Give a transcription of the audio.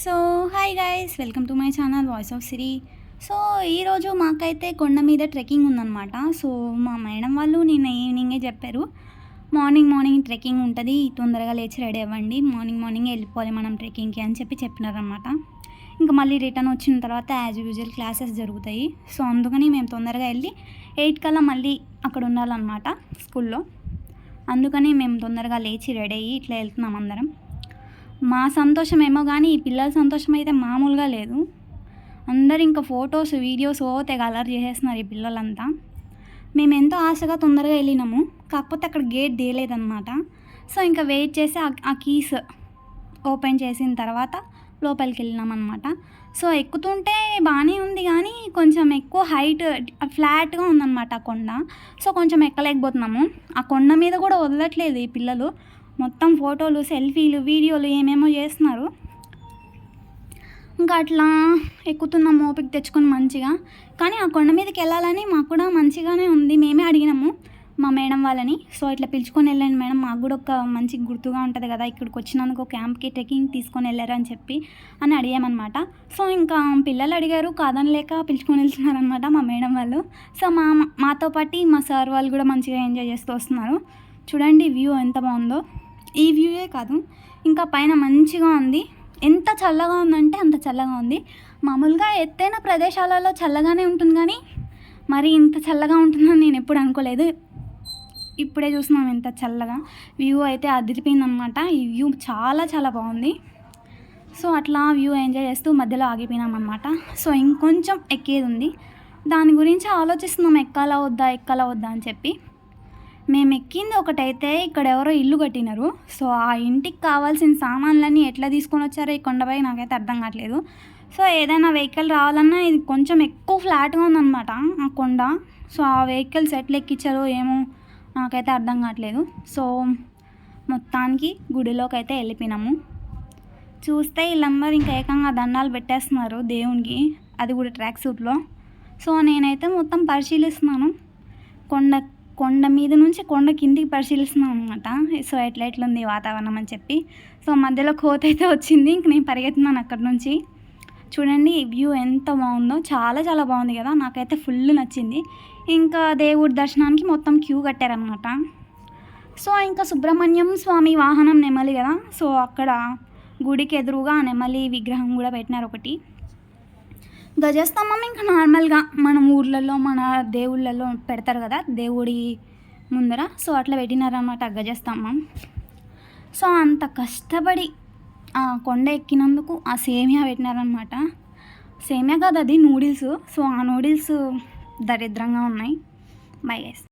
So hi guys, welcome to my channel voice of Siri. So ఈరోజు మాకైతే కొండ మీద ట్రెక్కింగ్ ఉందన్నమాట. సో మా మేడం వాళ్ళు నిన్న ఈవినింగే చెప్పారు, మార్నింగ్ ట్రెక్కింగ్ ఉంటుంది, తొందరగా లేచి రెడీ అవ్వండి, మార్నింగ్ వెళ్ళిపోవాలి మనం ట్రెక్కింగ్కి అని చెప్పినారనమాట. ఇంకా మళ్ళీ రిటర్న్ వచ్చిన తర్వాత యాజ్ యూజువల్ క్లాసెస్ జరుగుతాయి. సో అందుకని మేము తొందరగా వెళ్ళి 8 కల్లా మళ్ళీ అక్కడ ఉండాలన్నమాట స్కూల్లో. అందుకని మేము తొందరగా లేచి రెడీ అయ్యి ఇట్లా వెళ్తున్నాం అందరం. మా సంతోషం ఏమో కానీ ఈ పిల్లల సంతోషం అయితే మామూలుగా లేదు. అందరు ఇంకా ఫొటోస్ వీడియోస్ తెగ అలర్ట్ చేసేస్తున్నారు ఈ పిల్లలంతా. మేము ఎంతో ఆశగా తొందరగా వెళ్ళినాము, కాకపోతే అక్కడ గేట్ తీయలేదన్నమాట. సో ఇంకా వెయిట్ చేసి ఆ కీస్ ఓపెన్ చేసిన తర్వాత లోపలికి వెళ్ళినాం అనమాట. సో ఎక్కుతుంటే బాగానే ఉంది కానీ కొంచెం ఎక్కువ హైట్ ఫ్లాట్గా ఉందన్నమాట ఆ కొండ. సో కొంచెం ఎక్కలేకపోతున్నాము. ఆ కొండ మీద కూడా వదలట్లేదు ఈ పిల్లలు, మొత్తం ఫోటోలు, సెల్ఫీలు, వీడియోలు ఏమేమో చేస్తున్నారు. ఇంకా అట్లా ఎక్కుతున్నాము ఓపిక తెచ్చుకొని మంచిగా. కానీ ఆ కొండ మీదకి వెళ్ళాలని మాకు కూడా మంచిగానే ఉంది. మేమే అడిగినాము మా మేడం వాళ్ళని, సో ఇట్లా పిలుచుకొని వెళ్ళండి మేడం, మాకు కూడా ఒక మంచి గుర్తుగా ఉంటుంది కదా, ఇక్కడికి వచ్చినందుకు క్యాంప్కి ట్రెక్కింగ్ తీసుకొని వెళ్ళారని చెప్పి అని అడిగామన్నమాట. సో ఇంకా పిల్లలు అడిగారు, కాదనలేక పిలుచుకొని వెళ్తున్నారనమాట మా మేడం వాళ్ళు. సో మాతో పాటు మా సార్ వాళ్ళు కూడా మంచిగా ఎంజాయ్ చేస్తూ వస్తున్నారు. చూడండి వ్యూ ఎంత బాగుందో. ఈ వ్యూయే కాదు, ఇంకా పైన మంచిగా ఉంది. ఎంత చల్లగా ఉందంటే అంత చల్లగా ఉంది. మామూలుగా ఎత్తైన ప్రదేశాలలో చల్లగానే ఉంటుంది కానీ మరి ఇంత చల్లగా ఉంటుందని నేను ఎప్పుడు అనుకోలేదు. ఇప్పుడే చూస్తున్నాం ఎంత చల్లగా. వ్యూ అయితే అదిరిపోయిందనమాట. ఈ వ్యూ చాలా బాగుంది. సో అట్లా వ్యూ ఎంజాయ్ చేస్తూ మధ్యలో ఆగిపోయినాం అనమాట. సో ఇంకొంచెం ఎక్కేది ఉంది, దాని గురించి ఆలోచిస్తున్నాం, ఎక్కాలా వద్దా అని చెప్పి. మేము ఎక్కింది ఒకటైతే ఇక్కడ ఎవరో ఇల్లు కట్టినారు. సో ఆ ఇంటికి కావాల్సిన సామాన్లన్నీ ఎట్లా తీసుకొని వచ్చారో ఈ కొండపై నాకైతే అర్థం కావట్లేదు. సో ఏదైనా వెహికల్ రావాలన్నా ఇది కొంచెం ఎక్కువ ఫ్లాట్గా ఉందన్నమాట ఆ కొండ. సో ఆ వెహికల్స్ ఎట్లా ఎక్కించారో ఏమో నాకైతే అర్థం కావట్లేదు. సో మొత్తానికి గుడిలోకి అయితే వెళ్ళిపోయినాము. చూస్తే వీళ్ళందరూ ఇంకా ఏకంగా దండాలు పెట్టేస్తున్నారు దేవునికి, అది కూడా ట్రాక్ సూట్లో. సో నేనైతే మొత్తం పరిశీలిస్తున్నాను, కొండ మీద నుంచి కొండ కిందికి పరిశీలిస్తున్నాం అనమాట. సో ఎట్లుంది వాతావరణం అని చెప్పి. సో మధ్యలో కోత అయితే వచ్చింది, ఇంక నేను పరిగెత్తున్నాను అక్కడి నుంచి. చూడండి వ్యూ ఎంత బాగుందో, చాలా బాగుంది కదా, నాకైతే ఫుల్ నచ్చింది. ఇంకా దేవుడి దర్శనానికి మొత్తం క్యూ కట్టారనమాట. సో ఇంకా సుబ్రహ్మణ్యం స్వామి వాహనం నెమలి కదా, సో అక్కడ గుడికి ఎదురుగా నెమలి విగ్రహం కూడా పెట్టినారు ఒకటి. ధ్వజస్తంభం ఇంకా నార్మల్గా మన ఊర్లలో మన దేవుళ్ళల్లో పెడతారు కదా దేవుడి ముందర, సో అట్లా పెట్టినారన్నమాట గజస్తంభం. సో అంత కష్టపడి ఆ కొండ ఎక్కినందుకు ఆ సేమియా పెట్టినారనమాట. సేమియా కాదు, అది నూడిల్స్. సో ఆ నూడిల్స్ దరిద్రంగా ఉన్నాయి. Bye guys.